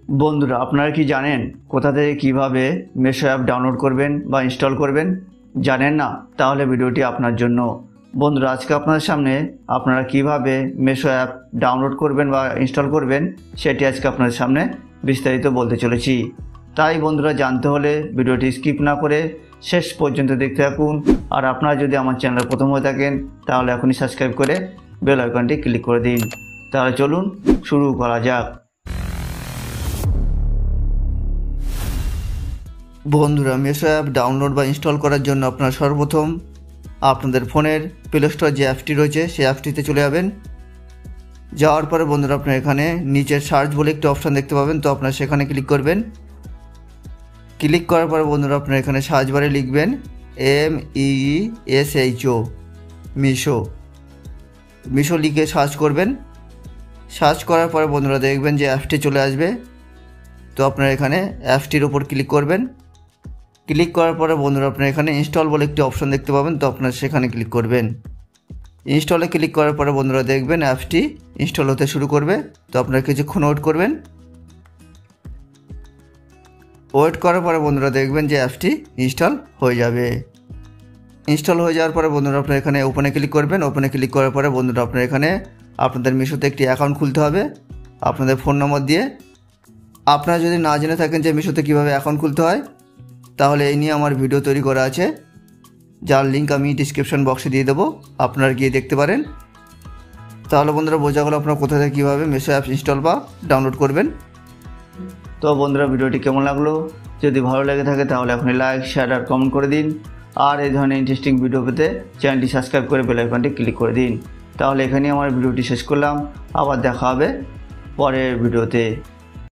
বন্ধুরা, আপনারা কি জানেন কোথা থেকে কিভাবে মিশো অ্যাপ ডাউনলোড করবেন বা ইনস্টল করবেন? জানেন না? তাহলে ভিডিওটি আপনার জন্য। বন্ধুরা, আজকে আপনাদের সামনে আপনারা কিভাবে মিশো অ্যাপ ডাউনলোড করবেন বা ইনস্টল করবেন সেটি আজকে আপনাদের সামনে বিস্তারিত বলতে চলেছি। তাই বন্ধুরা, জানতে হলে ভিডিওটি স্কিপ না করে শেষ পর্যন্ত দেখতে থাকুন। আর আপনারা যদি আমার চ্যানেলে প্রথম হয়ে থাকেন তাহলে এখনই সাবস্ক্রাইব করে বেল আইকনটি ক্লিক করে দিন। তাহলে চলুন শুরু করা যাক। বন্ধুরা, মিশো অ্যাপ ডাউনলোড বা ইনস্টল করার জন্য আপনারা সর্বপ্রথম আপনাদের ফোনের প্লে স্টোর যে অ্যাপটি রয়েছে সেই অ্যাপটিতে চলে যাবেন। যাওয়ার পরে বন্ধুরা, আপনার এখানে নিচের সার্চ বলে একটি অপশান দেখতে পাবেন, তো আপনারা সেখানে ক্লিক করবেন। ক্লিক করার পরে বন্ধুরা, আপনারা এখানে সার্চ বারে লিখবেন MESHO মিশো লিখে সার্চ করবেন। সার্চ করার পরে বন্ধুরা দেখবেন যে অ্যাপটি চলে আসবে, তো আপনারা এখানে অ্যাপটির ওপর ক্লিক করবেন। ক্লিক করার পরে বন্ধুরা, আপনারা এখানে ইনস্টল বলে একটি অপশন দেখতে পাবেন, তো আপনারা সেখানে ক্লিক করবেন। ইনস্টলে ক্লিক করার পরে বন্ধুরা দেখবেন অ্যাপটি ইনস্টল হতে শুরু করবে, তো আপনারা কিছুক্ষণ ওয়েট করবেন। ওয়েট করার পরে বন্ধুরা দেখবেন যে অ্যাপটি ইনস্টল হয়ে যাবে। ইনস্টল হয়ে যাওয়ার পরে বন্ধুরা আপনারা এখানে ওপেনে ক্লিক করবেন। ওপেনে ক্লিক করার পরে বন্ধুরা আপনারা এখানে আপনাদের মিশোতে একটি অ্যাকাউন্ট খুলতে হবে আপনাদের ফোন নম্বর দিয়ে। আপনারা যদি না জেনে থাকেন যে মিশোতে কীভাবে অ্যাকাউন্ট খুলতে হয়, তাহলে এই নিয়ে আমার ভিডিও তৈরি করা আছে, যার লিঙ্ক আমি ডিসক্রিপশন বক্সে দিয়ে দেবো, আপনারা গিয়ে দেখতে পারেন। তাহলে বন্ধুরা বোঝা গেল আপনারা কোথা থেকে কীভাবে মিশো অ্যাপ ইনস্টল বা ডাউনলোড করবেন। তো বন্ধুরা, ভিডিওটি কেমন লাগলো? যদি ভালো লেগে থাকে তাহলে এখনই লাইক, শেয়ার আর কমেন্ট করে দিন। আর এই ধরনের ইন্টারেস্টিং ভিডিও পেতে চ্যানেলটি সাবস্ক্রাইব করে বেল আইকনটি ক্লিক করে দিন। তাহলে এখানেই আমার ভিডিওটি শেষ করলাম। আবার দেখা হবে পরের ভিডিওতে।